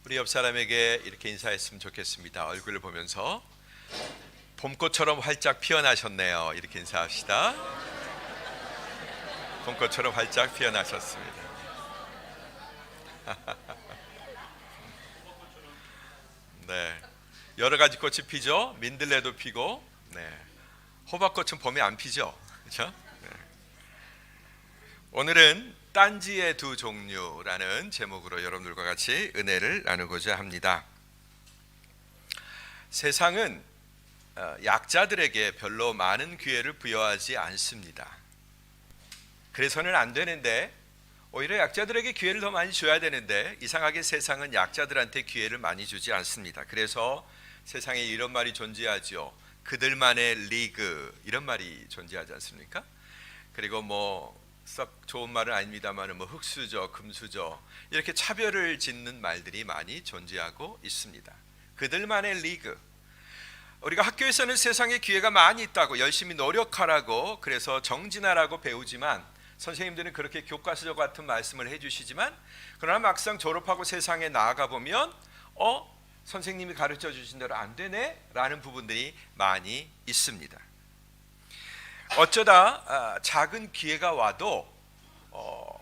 우리 옆 사람에게 이렇게 인사했으면 좋겠습니다. 얼굴을 보면서 봄꽃처럼 활짝 피어나셨네요. 이렇게 인사합시다. 봄꽃처럼 활짝 피어나셨습니다. 네, 여러 가지 꽃이 피죠. 민들레도 피고, 네, 호박꽃은 봄에 안 피죠, 그렇죠? 네. 오늘은 딴지의 두 종류라는 제목으로 여러분들과 같이 은혜를 나누고자 합니다. 세상은 약자들에게 별로 많은 기회를 부여하지 않습니다. 그래서는 안 되는데, 오히려 약자들에게 기회를 더 많이 줘야 되는데, 이상하게 세상은 약자들한테 기회를 많이 주지 않습니다. 그래서 세상에 이런 말이 존재하죠. 그들만의 리그, 이런 말이 존재하지 않습니까? 그리고 썩 좋은 말은 아닙니다만 흑수저, 금수저, 이렇게 차별을 짓는 말들이 많이 존재하고 있습니다. 그들만의 리그. 우리가 학교에서는 세상에 기회가 많이 있다고 열심히 노력하라고, 그래서 정진하라고 배우지만, 선생님들은 그렇게 교과서 같은 말씀을 해주시지만, 그러나 막상 졸업하고 세상에 나아가 보면 선생님이 가르쳐 주신 대로 안 되네 라는 부분들이 많이 있습니다. 어쩌다 작은 기회가 와도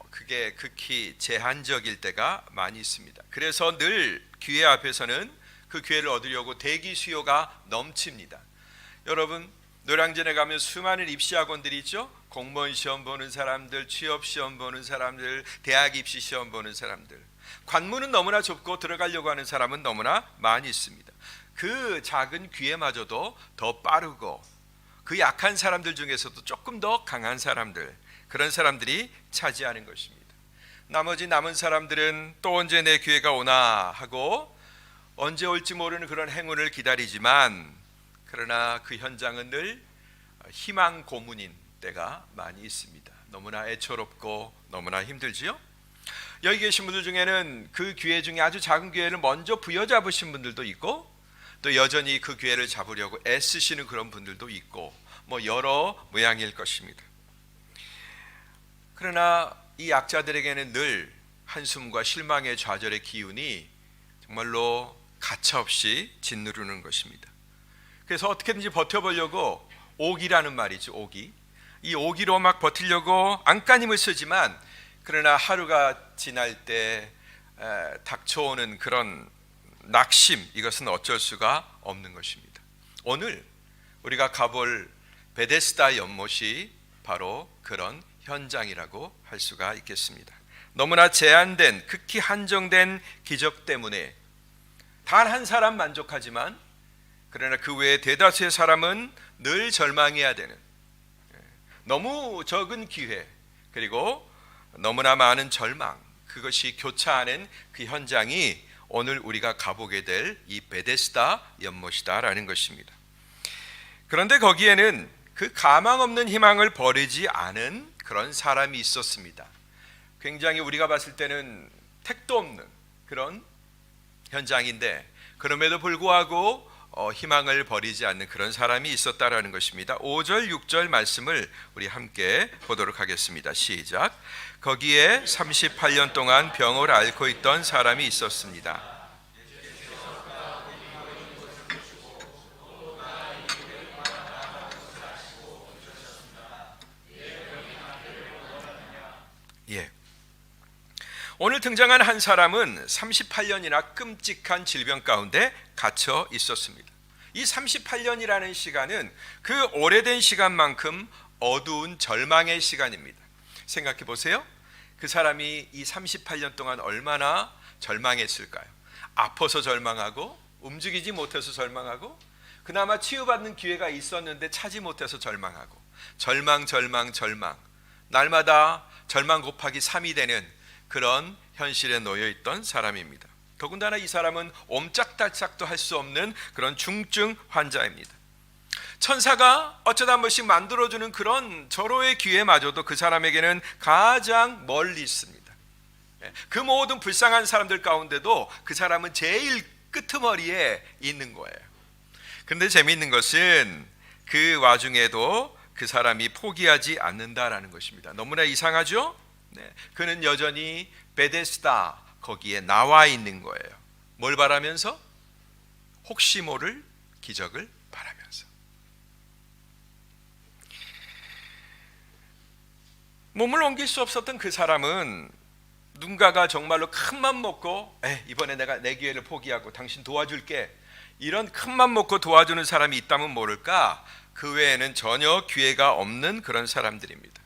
그게 극히 제한적일 때가 많이 있습니다. 그래서 늘 기회 앞에서는 그 기회를 얻으려고 대기 수요가 넘칩니다. 여러분, 노량진에 가면 수많은 입시학원들이 있죠. 공무원 시험 보는 사람들, 취업 시험 보는 사람들, 대학 입시 시험 보는 사람들. 관문은 너무나 좁고 들어가려고 하는 사람은 너무나 많이 있습니다. 그 작은 기회마저도 더 빠르고, 그 약한 사람들 중에서도 조금 더 강한 사람들, 그런 사람들이 차지하는 것입니다. 나머지 남은 사람들은 또 언제 내 기회가 오나 하고 언제 올지 모르는 그런 행운을 기다리지만, 그러나 그 현장은 늘 희망 고문인 때가 많이 있습니다. 너무나 애처롭고 너무나 힘들지요. 여기 계신 분들 중에는 그 기회 중에 아주 작은 기회를 먼저 부여잡으신 분들도 있고, 또 여전히 그 기회를 잡으려고 애쓰시는 그런 분들도 있고, 여러 모양일 것입니다. 그러나 이 약자들에게는 늘 한숨과 실망의 좌절의 기운이 정말로 가차없이 짓누르는 것입니다. 그래서 어떻게든지 버텨보려고 오기라는 말이죠. 오기. 이 오기로 막 버티려고 안간힘을 쓰지만, 그러나 하루가 지날 때 닥쳐오는 그런 낙심, 이것은 어쩔 수가 없는 것입니다. 오늘 우리가 가볼 베데스다 연못이 바로 그런 현장이라고 할 수가 있겠습니다. 너무나 제한된, 극히 한정된 기적 때문에 단 한 사람 만족하지만, 그러나 그 외에 대다수의 사람은 늘 절망해야 되는, 너무 적은 기회, 그리고 너무나 많은 절망, 그것이 교차하는 그 현장이 오늘 우리가 가보게 될 이 베데스다 연못이다라는 것입니다. 그런데 거기에는 그 가망 없는 희망을 버리지 않은 그런 사람이 있었습니다. 굉장히 우리가 봤을 때는 택도 없는 그런 현장인데, 그럼에도 불구하고 희망을 버리지 않는 그런 사람이 있었다라는 것입니다. 5절 6절 말씀을 우리 함께 보도록 하겠습니다. 시작. 거기에 38년 동안 병을 앓고 있던 사람이 있었습니다. 예. 오늘 등장한 한 사람은 38년이나 끔찍한 질병 가운데 갇혀 있었습니다. 이 38년이라는 시간은 그 오래된 시간만큼 어두운 절망의 시간입니다. 생각해 보세요. 그 사람이 이 38년 동안 얼마나 절망했을까요? 아파서 절망하고, 움직이지 못해서 절망하고, 그나마 치유받는 기회가 있었는데 찾지 못해서 절망하고, 절망, 날마다 절망 곱하기 3이 되는 그런 현실에 놓여 있던 사람입니다. 더군다나 이 사람은 옴짝달싹도 할 수 없는 그런 중증 환자입니다. 천사가 어쩌다 한 번씩 만들어주는 그런 절호의 기회마저도 그 사람에게는 가장 멀리 있습니다. 그 모든 불쌍한 사람들 가운데도 그 사람은 제일 끄트머리에 있는 거예요. 그런데 재미있는 것은 그 와중에도 그 사람이 포기하지 않는다라는 것입니다. 너무나 이상하죠? 그는 여전히 베데스다 거기에 나와 있는 거예요. 뭘 바라면서? 혹시 모를 기적을 바라면서. 몸을 옮길 수 없었던 그 사람은 누군가가 정말로 큰맘 먹고 이번에 내가 내 기회를 포기하고 당신 도와줄게, 이런 큰맘 먹고 도와주는 사람이 있다면 모를까, 그 외에는 전혀 기회가 없는 그런 사람들입니다.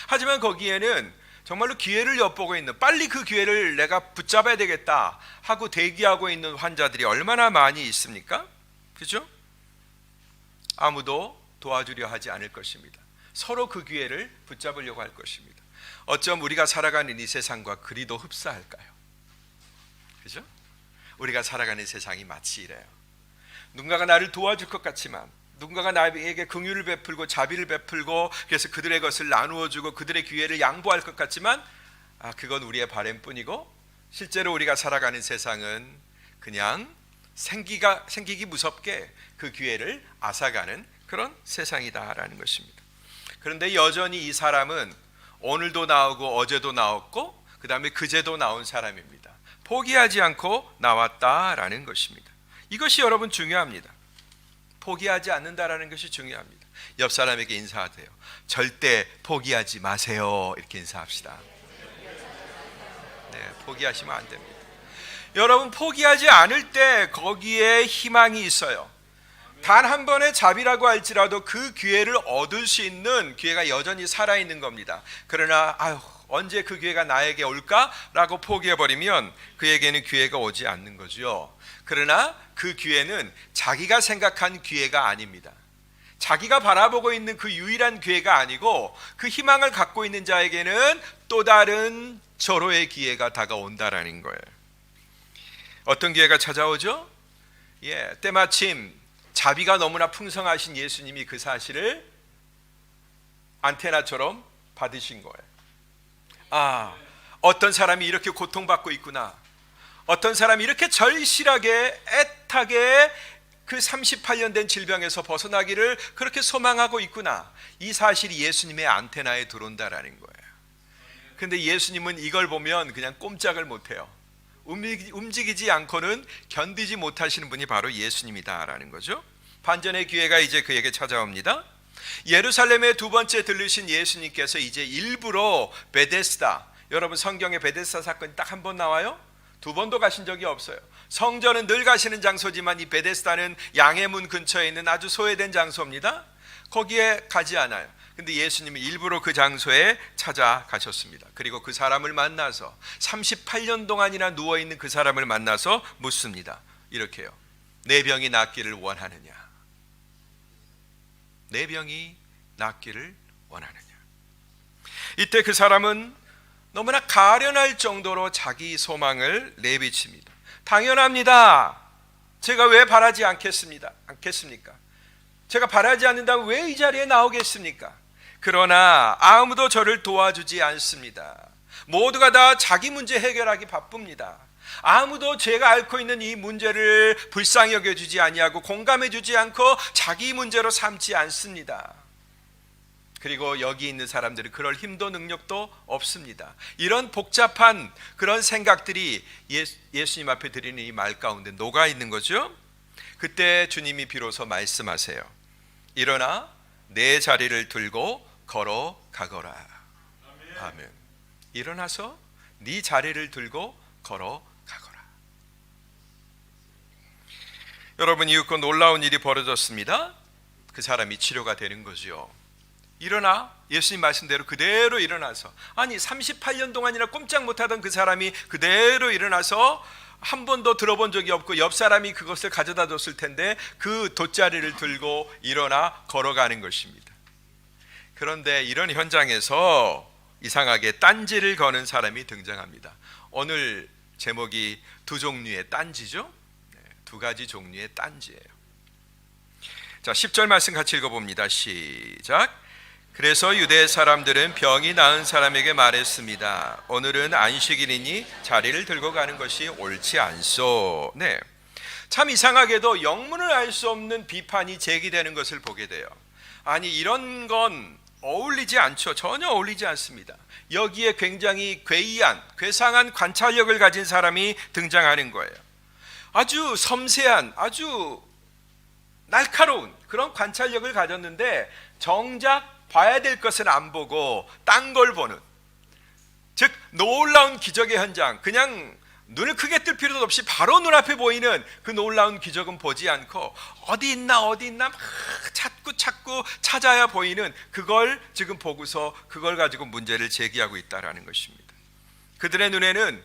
하지만 거기에는 정말로 기회를 엿보고 있는, 빨리 그 기회를 내가 붙잡아야 되겠다 하고 대기하고 있는 환자들이 얼마나 많이 있습니까? 그죠? 아무도 도와주려 하지 않을 것입니다. 서로 그 기회를 붙잡으려고 할 것입니다. 어쩜 우리가 살아가는 이 세상과 그리도 흡사할까요? 그죠? 우리가 살아가는 세상이 마치 이래요. 누군가가 나를 도와줄 것 같지만, 누군가가 나에게 긍휼을 베풀고 자비를 베풀고 그래서 그들의 것을 나누어 주고 그들의 기회를 양보할 것 같지만, 그건 우리의 바램뿐이고 실제로 우리가 살아가는 세상은 그냥 생기기 무섭게 그 기회를 앗아가는 그런 세상이다라는 것입니다. 그런데 여전히 이 사람은 오늘도 나오고 어제도 나왔고 그 다음에 그제도 나온 사람입니다. 포기하지 않고 나왔다라는 것입니다. 이것이 여러분 중요합니다. 포기하지 않는다라는 것이 중요합니다. 옆 사람에게 인사하세요. 절대 포기하지 마세요. 이렇게 인사합시다. 네, 포기하시면 안 됩니다. 여러분, 포기하지 않을 때 거기에 희망이 있어요. 단 한 번의 자비라고 할지라도 그 기회를 얻을 수 있는 기회가 여전히 살아있는 겁니다. 그러나 언제 그 기회가 나에게 올까라고 포기해버리면 그에게는 기회가 오지 않는 거죠. 그러나 그 기회는 자기가 생각한 기회가 아닙니다. 자기가 바라보고 있는 그 유일한 기회가 아니고 그 희망을 갖고 있는 자에게는 또 다른 절호의 기회가 다가온다라는 거예요. 어떤 기회가 찾아오죠? 때마침 자비가 너무나 풍성하신 예수님이 그 사실을 안테나처럼 받으신 거예요. 어떤 사람이 이렇게 고통받고 있구나, 어떤 사람이 이렇게 절실하게 애타게 그 38년 된 질병에서 벗어나기를 그렇게 소망하고 있구나, 이 사실이 예수님의 안테나에 들어온다라는 거예요. 그런데 예수님은 이걸 보면 그냥 꼼짝을 못해요. 움직이지 않고는 견디지 못하시는 분이 바로 예수님이다라는 거죠. 반전의 기회가 이제 그에게 찾아옵니다. 예루살렘에 두 번째 들르신 예수님께서 이제 일부러 베데스다, 여러분 성경에 베데스다 사건이 딱 한 번 나와요? 두 번도 가신 적이 없어요. 성전은 늘 가시는 장소지만 이 베데스다는 양의 문 근처에 있는 아주 소외된 장소입니다. 거기에 가지 않아요. 근데 예수님이 일부러 그 장소에 찾아가셨습니다. 그리고 그 사람을 만나서 38년 동안이나 누워있는 그 사람을 만나서 묻습니다. 이렇게요. 내 병이 낫기를 원하느냐? 내 병이 낫기를 원하느냐? 이때 그 사람은 너무나 가련할 정도로 자기 소망을 내비칩니다. 당연합니다. 제가 왜 바라지 않겠습니까? 제가 바라지 않는다면 왜 이 자리에 나오겠습니까? 그러나 아무도 저를 도와주지 않습니다. 모두가 다 자기 문제 해결하기 바쁩니다. 아무도 제가 앓고 있는 이 문제를 불쌍히 여겨주지 아니하고 공감해주지 않고 자기 문제로 삼지 않습니다. 그리고 여기 있는 사람들은 그럴 힘도 능력도 없습니다. 이런 복잡한 그런 생각들이 예수님 앞에 드리는 이 말 가운데 녹아 있는 거죠. 그때 주님이 비로소 말씀하세요. 일어나 내 자리를 들고 걸어가거라. 아멘. 일어나서 네 자리를 들고 걸어가거라. 여러분, 이윽고 놀라운 일이 벌어졌습니다. 그 사람이 치료가 되는 거죠. 일어나, 예수님 말씀대로 그대로 일어나서, 38년 동안이나 꼼짝 못하던 그 사람이 그대로 일어나서 한 번도 들어본 적이 없고 옆 사람이 그것을 가져다 줬을 텐데 그 돗자리를 들고 일어나 걸어가는 것입니다. 그런데 이런 현장에서 이상하게 딴지를 거는 사람이 등장합니다. 오늘 제목이 두 종류의 딴지죠. 두 가지 종류의 딴지예요. 자, 10절 말씀 같이 읽어봅니다. 시작. 그래서 유대 사람들은 병이 나은 사람에게 말했습니다. 오늘은 안식일이니 자리를 들고 가는 것이 옳지 않소. 네, 참 이상하게도 영문을 알 수 없는 비판이 제기되는 것을 보게 돼요. 이런 건 어울리지 않죠. 전혀 어울리지 않습니다. 여기에 굉장히 괴이한, 괴상한 관찰력을 가진 사람이 등장하는 거예요. 아주 섬세한, 아주 날카로운 그런 관찰력을 가졌는데 정작 봐야 될 것은 안 보고 딴 걸 보는, 즉 놀라운 기적의 현장, 그냥 눈을 크게 뜰 필요도 없이 바로 눈앞에 보이는 그 놀라운 기적은 보지 않고 어디 있나 막 찾고 찾아야 보이는 그걸 지금 보고서 그걸 가지고 문제를 제기하고 있다라는 것입니다. 그들의 눈에는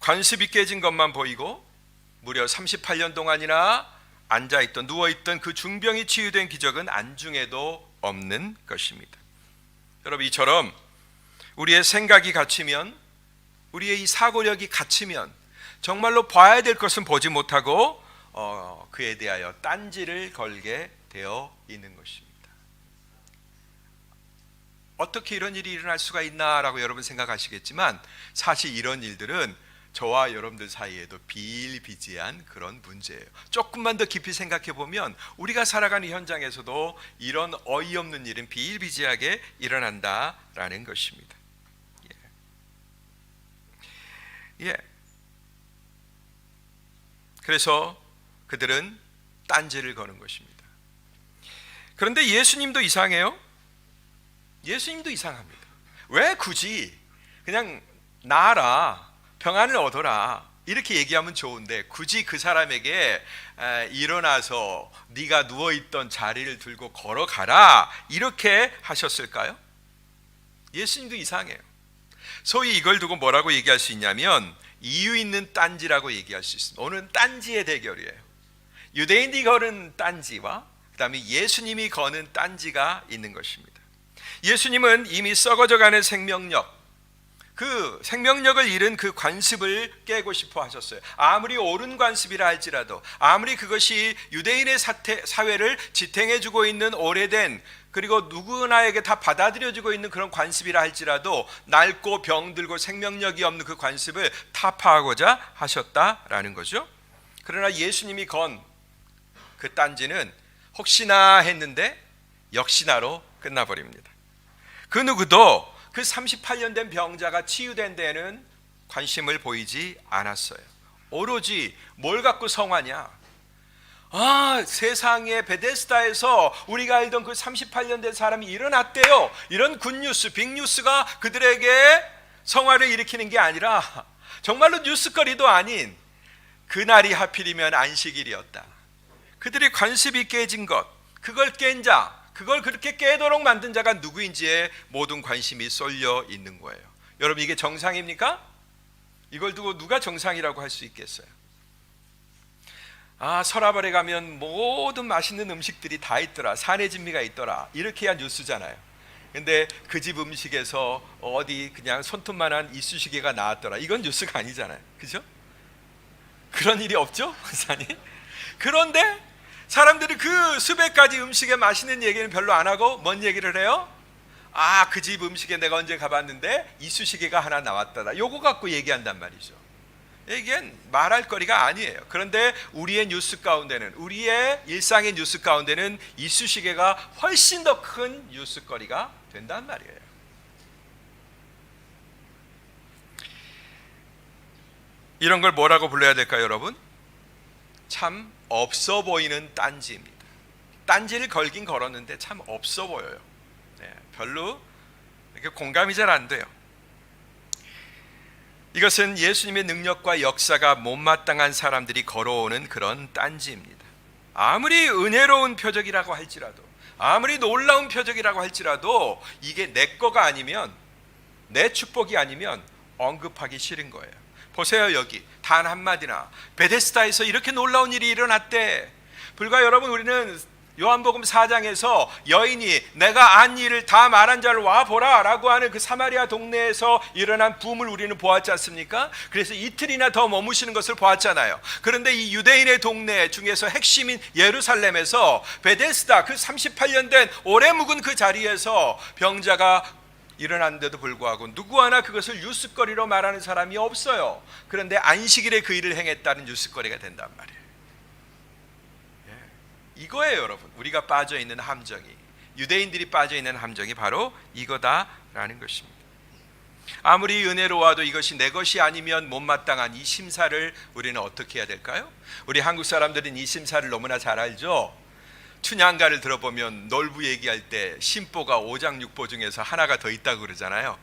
관습이 깨진 것만 보이고 무려 38년 동안이나 앉아있던, 누워있던 그 중병이 치유된 기적은 안중에도 없는 것입니다. 여러분, 이처럼 우리의 생각이 갇히면, 우리의 이 사고력이 갇히면 정말로 봐야 될 것은 보지 못하고 그에 대하여 딴지를 걸게 되어 있는 것입니다. 어떻게 이런 일이 일어날 수가 있나라고 여러분 생각하시겠지만, 사실 이런 일들은 저와 여러분들 사이에도 비일비재한 그런 문제예요. 조금만 더 깊이 생각해 보면 우리가 살아가는 현장에서도 이런 어이없는 일은 비일비재하게 일어난다라는 것입니다. 예. 그래서 그들은 딴지를 거는 것입니다. 그런데 예수님도 이상해요. 예수님도 이상합니다. 왜 굳이 그냥 나아라, 평안을 얻어라 이렇게 얘기하면 좋은데 굳이 그 사람에게 일어나서 네가 누워있던 자리를 들고 걸어가라 이렇게 하셨을까요? 예수님도 이상해요. 소위 이걸 두고 뭐라고 얘기할 수 있냐면 이유 있는 딴지라고 얘기할 수 있습니다. 오늘은 딴지의 대결이에요. 유대인이 거는 딴지와 그 다음에 예수님이 거는 딴지가 있는 것입니다. 예수님은 이미 썩어져가는 생명력, 그 생명력을 잃은 그 관습을 깨고 싶어 하셨어요. 아무리 옳은 관습이라 할지라도, 아무리 그것이 유대인의 사회를 지탱해주고 있는 오래된, 그리고 누구나에게 다 받아들여지고 있는 그런 관습이라 할지라도 낡고 병들고 생명력이 없는 그 관습을 타파하고자 하셨다라는 거죠. 그러나 예수님이 건 그 딴지는 혹시나 했는데 역시나로 끝나버립니다. 그 누구도 그 38년 된 병자가 치유된 데에는 관심을 보이지 않았어요. 오로지 뭘 갖고 성화냐? 세상에 베데스다에서 우리가 알던 그 38년 된 사람이 일어났대요. 이런 굿뉴스, 빅뉴스가 그들에게 성화를 일으키는 게 아니라 정말로 뉴스거리도 아닌 그날이 하필이면 안식일이었다. 그들이 관습이 깨진 것, 그걸 깬 자, 그걸 그렇게 깨도록 만든 자가 누구인지에 모든 관심이 쏠려 있는 거예요. 여러분, 이게 정상입니까? 이걸 두고 누가 정상이라고 할 수 있겠어요? 서라벌에 가면 모든 맛있는 음식들이 다 있더라, 사내진미가 있더라, 이렇게 해야 뉴스잖아요. 근데 그 집 음식에서 어디 그냥 손톱만한 이쑤시개가 나왔더라, 이건 뉴스가 아니잖아요. 그죠? 그런 일이 없죠, 목사님? 그런데 사람들이 그 수백 가지 음식의 맛있는 얘기는 별로 안 하고 뭔 얘기를 해요? 그 집 음식에 내가 언제 가봤는데 이쑤시개가 하나 나왔다, 요거 갖고 얘기한단 말이죠. 이게 말할 거리가 아니에요. 그런데 우리의 뉴스 가운데는, 우리의 일상의 뉴스 가운데는 이쑤시개가 훨씬 더 큰 뉴스거리가 된단 말이에요. 이런 걸 뭐라고 불러야 될까요, 여러분? 참 없어 보이는 딴지입니다. 딴지를 걸긴 걸었는데 참 없어 보여요. 별로 이렇게 공감이 잘 안 돼요. 이것은 예수님의 능력과 역사가 못마땅한 사람들이 걸어오는 그런 딴지입니다. 아무리 은혜로운 표적이라고 할지라도, 아무리 놀라운 표적이라고 할지라도 이게 내 거가 아니면, 내 축복이 아니면 언급하기 싫은 거예요. 보세요, 여기 단 한마디나 베데스다에서 이렇게 놀라운 일이 일어났대. 불과 여러분, 우리는 요한복음 4장에서 여인이 내가 안 일을 다 말한 자를 와보라 라고 하는 그 사마리아 동네에서 일어난 붐을 우리는 보았지 않습니까? 그래서 이틀이나 더 머무시는 것을 보았잖아요. 그런데 이 유대인의 동네 중에서 핵심인 예루살렘에서 베데스다, 그 38년 된 오래 묵은 그 자리에서 병자가 일어났는데도 불구하고 누구 하나 그것을 뉴스거리로 말하는 사람이 없어요. 그런데 안식일에 그 일을 행했다는 뉴스거리가 된단 말이에요. 이거예요, 여러분. 우리가 빠져있는 함정이, 유대인들이 빠져있는 함정이 바로 이거다라는 것입니다. 아무리 은혜로워도 이것이 내 것이 아니면 못마땅한 이 심사를 우리는 어떻게 해야 될까요? 우리 한국 사람들은 이 심사를 너무나 잘 알죠. 춘향가를 들어보면 놀부 얘기할 때 신보가 5장 6보 중에서 하나가 더 있다고 그러잖아요.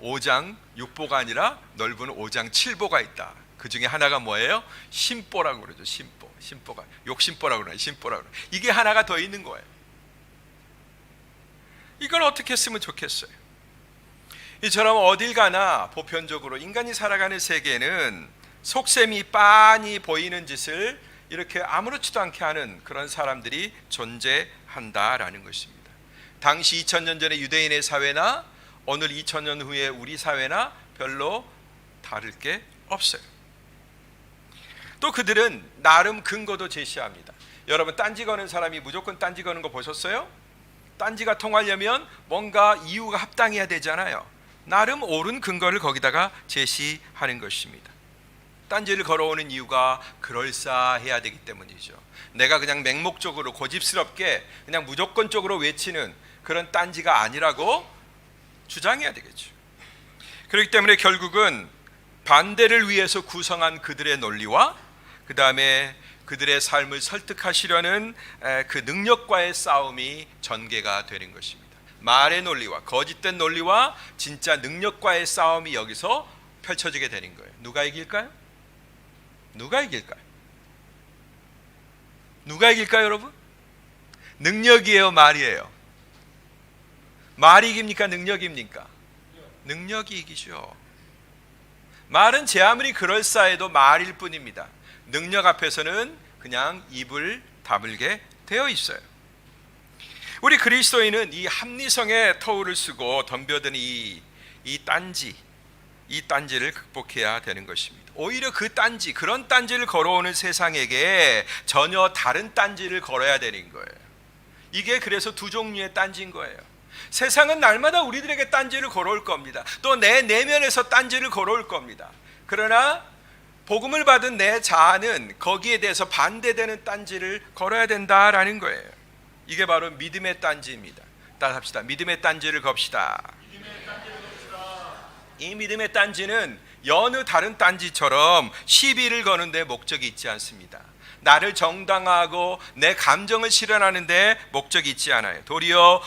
5장 6보가 아니라 놀부는 5장 7보가 있다. 그 중에 하나가 뭐예요? 신보라고 그러죠. 신보가 욕심보라고 그러나요? 신보라고 그러나요? 이게 하나가 더 있는 거예요. 이걸 어떻게 했으면 좋겠어요? 이처럼 어딜 가나 보편적으로 인간이 살아가는 세계는 속셈이 빤히 보이는 짓을 이렇게 아무렇지도 않게 하는 그런 사람들이 존재한다라는 것입니다. 당시 2000년 전의 유대인의 사회나 오늘 2000년 후에 우리 사회나 별로 다를 게 없어요. 또 그들은 나름 근거도 제시합니다. 여러분, 딴지 거는 사람이 무조건 딴지 거는 거 보셨어요? 딴지가 통하려면 뭔가 이유가 합당해야 되잖아요. 나름 옳은 근거를 거기다가 제시하는 것입니다. 딴지를 걸어오는 이유가 그럴싸해야 되기 때문이죠. 내가 그냥 맹목적으로 고집스럽게 그냥 무조건적으로 외치는 그런 딴지가 아니라고 주장해야 되겠죠. 그렇기 때문에 결국은 반대를 위해서 구성한 그들의 논리와 그 다음에 그들의 삶을 설득하시려는 그 능력과의 싸움이 전개가 되는 것입니다. 말의 논리와 거짓된 논리와 진짜 능력과의 싸움이 여기서 펼쳐지게 되는 거예요. 누가 이길까요? 누가 이길까요? 누가 이길까요, 여러분? 능력이에요, 말이에요? 말이 이깁니까, 능력입니까? 능력이 이기죠. 말은 제 아무리 그럴싸해도 말일 뿐입니다. 능력 앞에서는 그냥 입을 다물게 되어 있어요. 우리 그리스도인은 이 합리성의 터울을 쓰고 덤벼드는 이 딴지를 극복해야 되는 것입니다. 오히려 그 딴지, 그런 딴지를 걸어오는 세상에게 전혀 다른 딴지를 걸어야 되는 거예요. 이게 그래서 두 종류의 딴지인 거예요. 세상은 날마다 우리들에게 딴지를 걸어올 겁니다. 또 내 내면에서 딴지를 걸어올 겁니다. 그러나 복음을 받은 내 자아는 거기에 대해서 반대되는 딴지를 걸어야 된다라는 거예요. 이게 바로 믿음의 딴지입니다. 따라합시다. 믿음의 딴지를 겁시다. 이 믿음의 딴지는 여느 다른 딴지처럼 시비를 거는 데 목적이 있지 않습니다. 나를 정당화하고 내 감정을 실현하는 데 목적이 있지 않아요. 도리어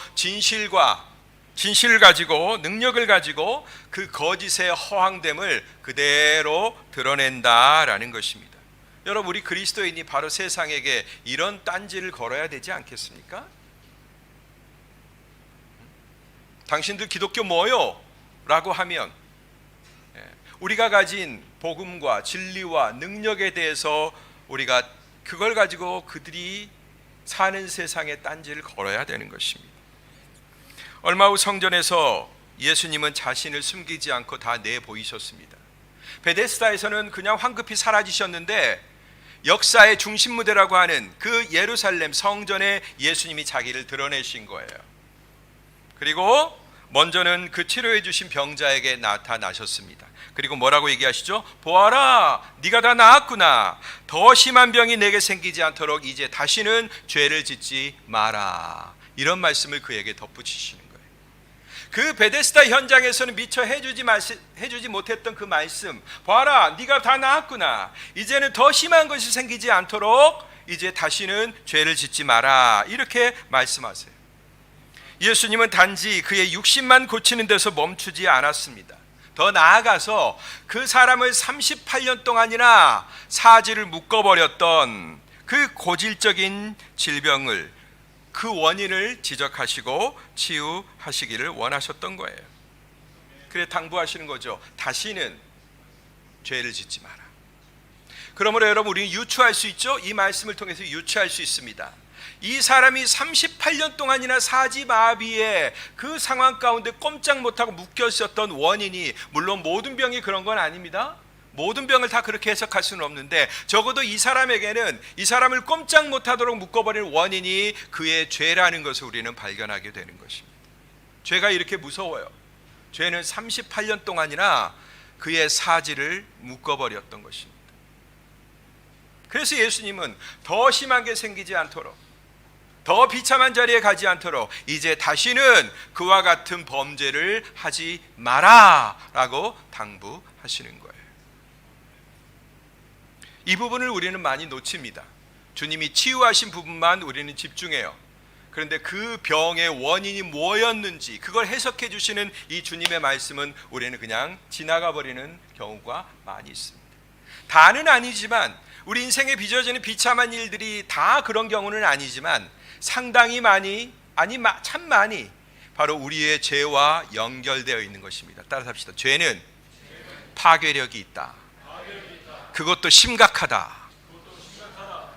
진실을 가지고 능력을 가지고 그 거짓의 허황됨을 그대로 드러낸다라는 것입니다. 여러분, 우리 그리스도인이 바로 세상에게 이런 딴지를 걸어야 되지 않겠습니까? 당신들 기독교 뭐요? 라고 하면 우리가 가진 복음과 진리와 능력에 대해서 우리가 그걸 가지고 그들이 사는 세상에 딴지를 걸어야 되는 것입니다. 얼마 후 성전에서 예수님은 자신을 숨기지 않고 다 내보이셨습니다. 베데스다에서는 그냥 황급히 사라지셨는데 역사의 중심 무대라고 하는 그 예루살렘 성전에 예수님이 자기를 드러내신 거예요. 그리고 먼저는 그 치료해 주신 병자에게 나타나셨습니다. 그리고 뭐라고 얘기하시죠? 보아라, 네가 다 나았구나. 더 심한 병이 내게 생기지 않도록 이제 다시는 죄를 짓지 마라. 이런 말씀을 그에게 덧붙이시는 거예요. 그 베데스다 현장에서는 미처 해주지 못했던 그 말씀, 보아라, 네가 다 나았구나. 이제는 더 심한 것이 생기지 않도록 이제 다시는 죄를 짓지 마라. 이렇게 말씀하세요. 예수님은 단지 그의 육신만 고치는 데서 멈추지 않았습니다. 더 나아가서 그 사람을 38년 동안이나 사지를 묶어버렸던 그 고질적인 질병을, 그 원인을 지적하시고 치유하시기를 원하셨던 거예요. 그래 당부하시는 거죠. 다시는 죄를 짓지 마라. 그러므로 여러분, 우리는 유추할 수 있죠. 이 말씀을 통해서 유추할 수 있습니다. 이 사람이 38년 동안이나 사지마비의 그 상황 가운데 꼼짝 못하고 묶여 있었던 원인이, 물론 모든 병이 그런 건 아닙니다. 모든 병을 다 그렇게 해석할 수는 없는데 적어도 이 사람에게는 이 사람을 꼼짝 못하도록 묶어버린 원인이 그의 죄라는 것을 우리는 발견하게 되는 것입니다. 죄가 이렇게 무서워요. 죄는 38년 동안이나 그의 사지를 묶어버렸던 것입니다. 그래서 예수님은 더 심한 게 생기지 않도록, 더 비참한 자리에 가지 않도록 이제 다시는 그와 같은 범죄를 하지 마라 라고 당부하시는 거예요. 이 부분을 우리는 많이 놓칩니다. 주님이 치유하신 부분만 우리는 집중해요. 그런데 그 병의 원인이 뭐였는지 그걸 해석해 주시는 이 주님의 말씀은 우리는 그냥 지나가 버리는 경우가 많이 있습니다. 다는 아니지만 우리 인생에 빚어지는 비참한 일들이 다 그런 경우는 아니지만 상당히 많이, 참 많이 바로 우리의 죄와 연결되어 있는 것입니다. 따라서 합시다. 죄는 파괴력이 있다. 그것도 심각하다.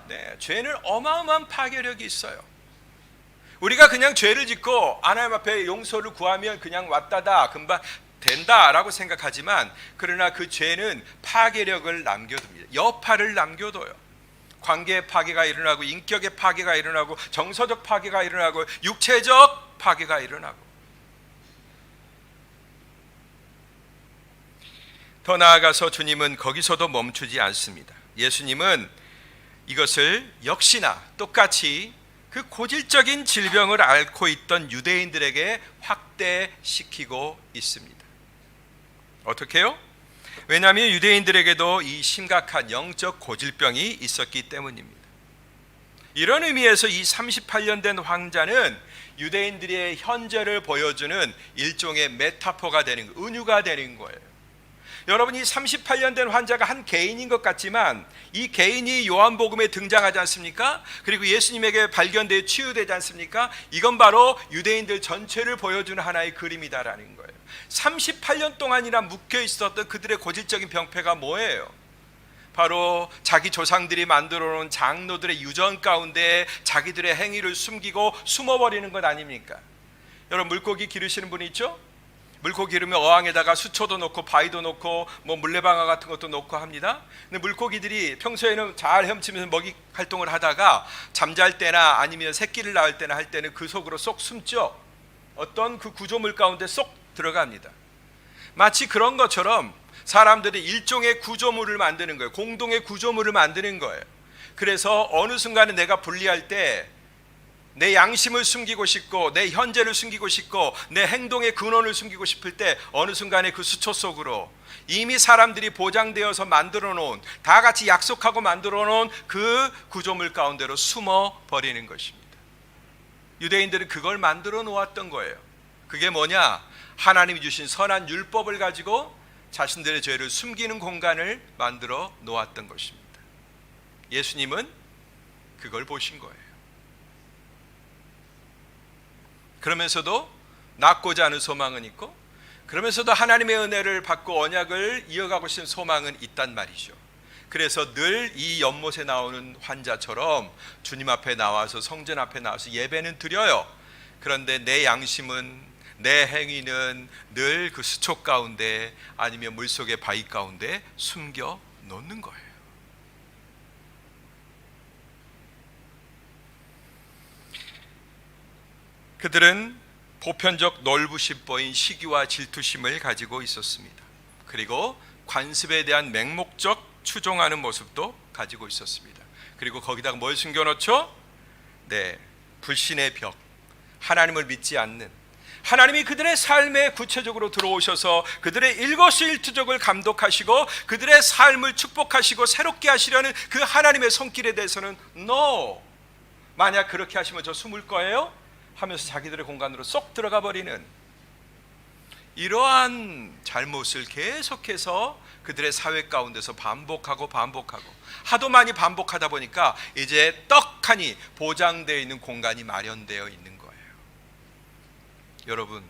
네, 죄는 어마어마한 파괴력이 있어요. 우리가 그냥 죄를 짓고 하나님 앞에 용서를 구하면 그냥 왔다다 금방 된다라고 생각하지만 그러나 그 죄는 파괴력을 남겨둡니다. 여파를 남겨둬요. 관계의 파괴가 일어나고 인격의 파괴가 일어나고 정서적 파괴가 일어나고 육체적 파괴가 일어나고 더 나아가서 주님은 거기서도 멈추지 않습니다. 예수님은 이것을 역시나 똑같이 그 고질적인 질병을 앓고 있던 유대인들에게 확대시키고 있습니다. 어떻게 해요? 왜냐하면 유대인들에게도 이 심각한 영적 고질병이 있었기 때문입니다. 이런 의미에서 이 38년 된 환자는 유대인들의 현재를 보여주는 일종의 메타포가 되는, 은유가 되는 거예요. 여러분, 이 38년 된 환자가 한 개인인 것 같지만 이 개인이 요한복음에 등장하지 않습니까? 그리고 예수님에게 발견되어 치유되지 않습니까? 이건 바로 유대인들 전체를 보여주는 하나의 그림이다라는 거예요. 38년 동안이나 묵혀 있었던 그들의 고질적인 병폐가 뭐예요? 바로 자기 조상들이 만들어 놓은 장로들의 유전 가운데 자기들의 행위를 숨기고 숨어버리는 것 아닙니까? 여러분, 물고기 기르시는 분이 있죠? 물고기 기르면 어항에다가 수초도 넣고 바위도 넣고 뭐 물레방아 같은 것도 넣고 합니다. 근데 물고기들이 평소에는 잘 헤엄치면서 먹이 활동을 하다가 잠잘 때나 아니면 새끼를 낳을 때나 할 때는 그 속으로 쏙 숨죠. 어떤 그 구조물 가운데 쏙 들어갑니다. 마치 그런 것처럼 사람들이 일종의 구조물을 만드는 거예요. 공동의 구조물을 만드는 거예요. 그래서 어느 순간에 내가 분리할 때 내 양심을 숨기고 싶고 내 현재를 숨기고 싶고 내 행동의 근원을 숨기고 싶을 때 어느 순간에 그 수초 속으로 이미 사람들이 보장되어서 만들어 놓은, 다 같이 약속하고 만들어 놓은 그 구조물 가운데로 숨어 버리는 것입니다. 유대인들은 그걸 만들어 놓았던 거예요. 그게 뭐냐? 하나님이 주신 선한 율법을 가지고 자신들의 죄를 숨기는 공간을 만들어 놓았던 것입니다. 예수님은 그걸 보신 거예요. 그러면서도 낳고자 하는 소망은 있고, 그러면서도 하나님의 은혜를 받고 언약을 이어가고 싶은 소망은 있단 말이죠. 그래서 늘 이 연못에 나오는 환자처럼 주님 앞에 나와서, 성전 앞에 나와서 예배는 드려요. 그런데 내 양심은, 내 행위는 늘 그 수초 가운데 아니면 물속의 바위 가운데 숨겨 놓는 거예요. 그들은 보편적 넓으십보인 시기와 질투심을 가지고 있었습니다. 그리고 관습에 대한 맹목적 추종하는 모습도 가지고 있었습니다. 그리고 거기다가 뭘 숨겨놓죠? 네, 불신의 벽, 하나님을 믿지 않는, 하나님이 그들의 삶에 구체적으로 들어오셔서 그들의 일거수일투족을 감독하시고 그들의 삶을 축복하시고 새롭게 하시려는 그 하나님의 손길에 대해서는 NO! 만약 그렇게 하시면 저 숨을 거예요? 하면서 자기들의 공간으로 쏙 들어가 버리는 이러한 잘못을 계속해서 그들의 사회 가운데서 반복하고 하도 많이 반복하다 보니까 이제 떡하니 보장되어 있는 공간이 마련되어 있는 거예요. 여러분,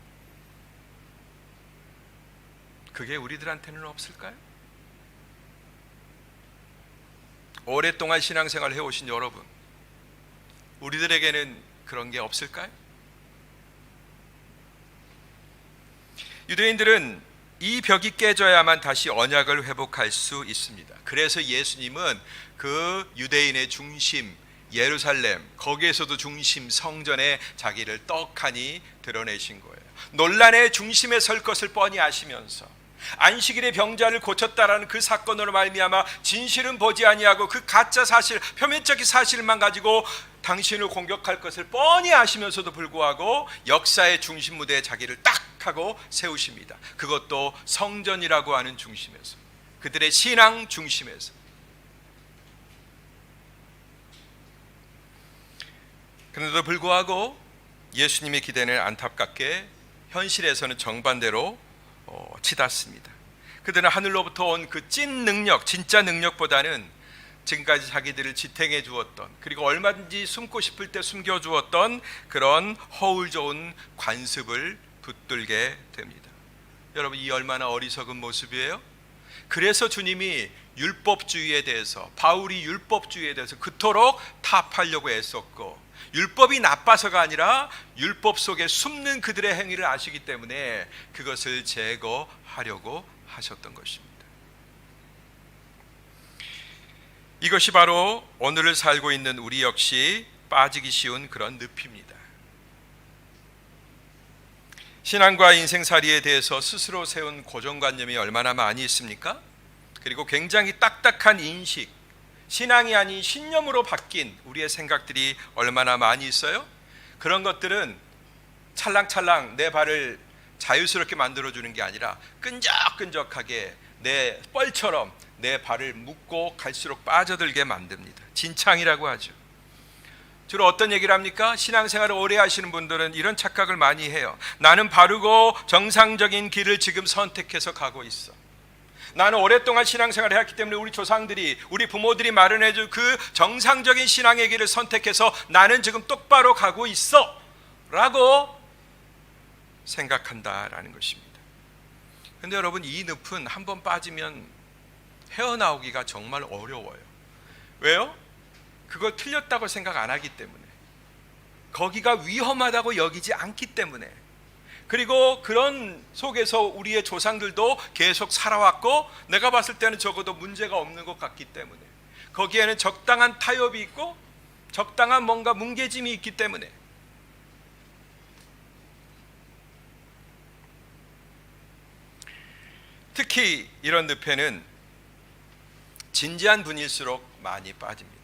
그게 우리들한테는 없을까요? 오랫동안 신앙생활을 해오신 여러분, 우리들에게는 그런 게 없을까요? 유대인들은 이 벽이 깨져야만 다시 언약을 회복할 수 있습니다. 그래서 예수님은 그 유대인의 중심 예루살렘, 거기에서도 중심 성전에 자기를 떡하니 드러내신 거예요. 논란의 중심에 설 것을 뻔히 아시면서 안식일에 병자를 고쳤다라는 그 사건으로 말미암아 진실은 보지 아니하고 그 가짜 사실, 표면적인 사실만 가지고 당신을 공격할 것을 뻔히 아시면서도 불구하고 역사의 중심 무대에 자기를 딱 하고 세우십니다. 그것도 성전이라고 하는 중심에서, 그들의 신앙 중심에서. 그런데도 불구하고 예수님의 기대는 안타깝게 현실에서는 정반대로 치닫습니다. 그들은 하늘로부터 온 그 찐 능력, 진짜 능력보다는 지금까지 자기들을 지탱해 주었던, 그리고 얼마든지 숨고 싶을 때 숨겨 주었던 그런 허울 좋은 관습을 붙들게 됩니다. 여러분, 이 얼마나 어리석은 모습이에요? 그래서 주님이 율법주의에 대해서, 바울이 율법주의에 대해서 그토록 타파하려고 애썼고, 율법이 나빠서가 아니라 율법 속에 숨는 그들의 행위를 아시기 때문에 그것을 제거하려고 하셨던 것입니다. 이것이 바로 오늘을 살고 있는 우리 역시 빠지기 쉬운 그런 늪입니다. 신앙과 인생살이에 대해서 스스로 세운 고정관념이 얼마나 많이 있습니까? 그리고 굉장히 딱딱한 인식, 신앙이 아닌 신념으로 바뀐 우리의 생각들이 얼마나 많이 있어요? 그런 것들은 찰랑찰랑 내 발을 자유스럽게 만들어주는 게 아니라 끈적끈적하게 내 뻘처럼 내 발을 묶고 갈수록 빠져들게 만듭니다. 진창이라고 하죠. 주로 어떤 얘기를 합니까? 신앙생활을 오래 하시는 분들은 이런 착각을 많이 해요. 나는 바르고 정상적인 길을 지금 선택해서 가고 있어. 나는 오랫동안 신앙생활을 했기 때문에 우리 조상들이, 우리 부모들이 마련해준 그 정상적인 신앙의 길을 선택해서 나는 지금 똑바로 가고 있어 라고 생각한다라는 것입니다. 그런데 여러분, 이 늪은 한번 빠지면 헤어나오기가 정말 어려워요. 왜요? 그걸 틀렸다고 생각 안 하기 때문에, 거기가 위험하다고 여기지 않기 때문에, 그리고 그런 속에서 우리의 조상들도 계속 살아왔고 내가 봤을 때는 적어도 문제가 없는 것 같기 때문에, 거기에는 적당한 타협이 있고 적당한 뭔가 뭉개짐이 있기 때문에, 특히 이런 늪에는 진지한 분일수록 많이 빠집니다.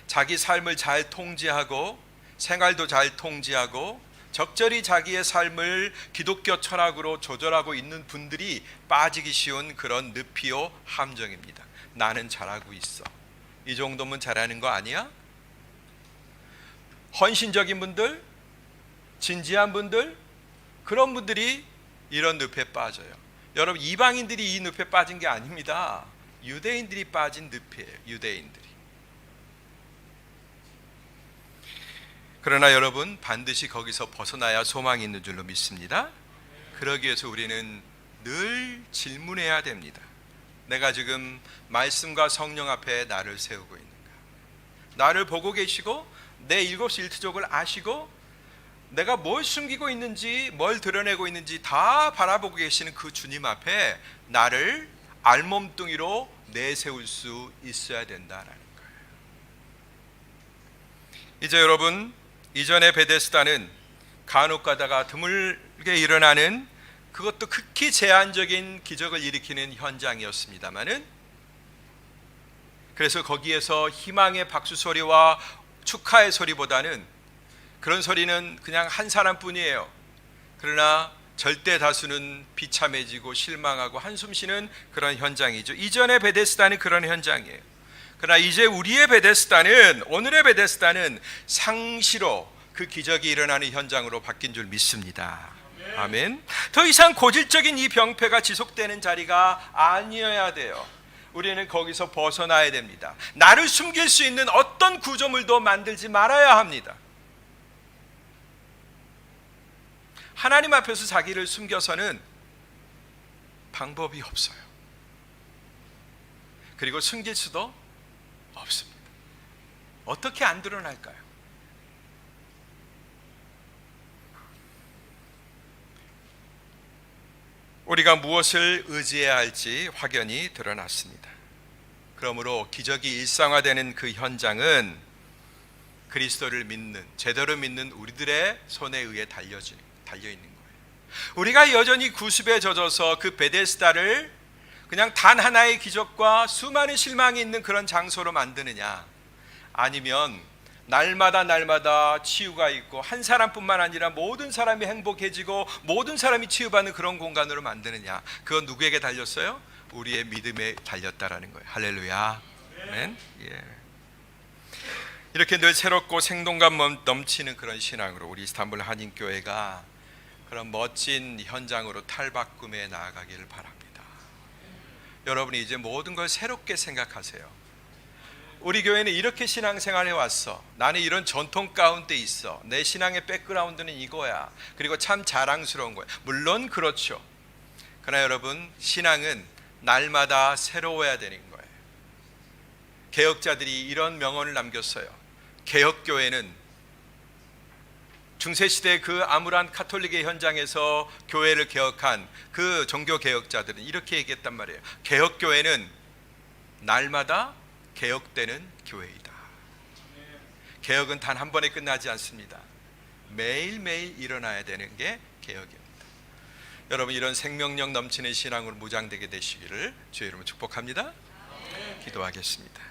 자기 삶을 잘 통제하고 생활도 잘 통제하고 적절히 자기의 삶을 기독교 철학으로 조절하고 있는 분들이 빠지기 쉬운 그런 늪이요 함정입니다. 나는 잘하고 있어, 이 정도면 잘하는 거 아니야? 헌신적인 분들, 진지한 분들, 그런 분들이 이런 늪에 빠져요. 여러분, 이방인들이 이 늪에 빠진 게 아닙니다. 유대인들이 빠진 늪이에요. 유대인들이. 그러나 여러분, 반드시 거기서 벗어나야 소망이 있는 줄로 믿습니다. 그러기 위해서 우리는 늘 질문해야 됩니다. 내가 지금 말씀과 성령 앞에 나를 세우고 있는가? 나를 보고 계시고 내 일곱 일트족을 아시고 내가 뭘 숨기고 있는지, 뭘 드러내고 있는지 다 바라보고 계시는 그 주님 앞에 나를 알몸뚱이로 내세울 수 있어야 된다라는 거예요. 이제 여러분, 이전의 베데스다는 간혹 가다가 드물게 일어나는, 그것도 극히 제한적인 기적을 일으키는 현장이었습니다마는, 그래서 거기에서 희망의 박수 소리와 축하의 소리보다는, 그런 소리는 그냥 한 사람뿐이에요. 그러나 절대 다수는 비참해지고 실망하고 한숨 쉬는 그런 현장이죠. 이전의 베데스다는 그런 현장이에요. 그러나 이제 우리의 베데스다는, 오늘의 베데스다는 상시로 그 기적이 일어나는 현장으로 바뀐 줄 믿습니다. 아멘. 더 이상 고질적인 이 병폐가 지속되는 자리가 아니어야 돼요. 우리는 거기서 벗어나야 됩니다. 나를 숨길 수 있는 어떤 구조물도 만들지 말아야 합니다. 하나님 앞에서 자기를 숨겨서는 방법이 없어요. 그리고 숨길 수도 없습니다. 어떻게 안 드러날까요? 우리가 무엇을 의지해야 할지 확연히 드러났습니다. 그러므로 기적이 일상화되는 그 현장은 그리스도를 믿는, 제대로 믿는 우리들의 손에 의해 달려 있는 거예요. 우리가 여전히 구습에 젖어서 그 베데스다를 그냥 단 하나의 기적과 수많은 실망이 있는 그런 장소로 만드느냐, 아니면 날마다 치유가 있고 한 사람뿐만 아니라 모든 사람이 행복해지고 모든 사람이 치유받는 그런 공간으로 만드느냐, 그건 누구에게 달렸어요? 우리의 믿음에 달렸다라는 거예요. 할렐루야. 아멘. 예. 이렇게 늘 새롭고 생동감 넘치는 그런 신앙으로 우리 이스탄불 한인교회가 그런 멋진 현장으로 탈바꿈에 나아가기를 바랍니다. 여러분이 이제 모든 걸 새롭게 생각하세요. 우리 교회는 이렇게 신앙생활 해왔어. 나는 이런 전통 가운데 있어. 내 신앙의 백그라운드는 이거야. 그리고 참 자랑스러운 거야. 물론 그렇죠. 그러나 여러분, 신앙은 날마다 새로워야 되는 거예요. 개혁자들이 이런 명언을 남겼어요. 개혁교회는 중세시대 그 암울한 카톨릭의 현장에서 교회를 개혁한 그 종교개혁자들은 이렇게 얘기했단 말이에요. 개혁교회는 날마다 개혁되는 교회이다. 개혁은 단 한 번에 끝나지 않습니다. 매일매일 일어나야 되는 게 개혁입니다. 여러분, 이런 생명력 넘치는 신앙으로 무장되게 되시기를 주의 이름으로 축복합니다. 기도하겠습니다.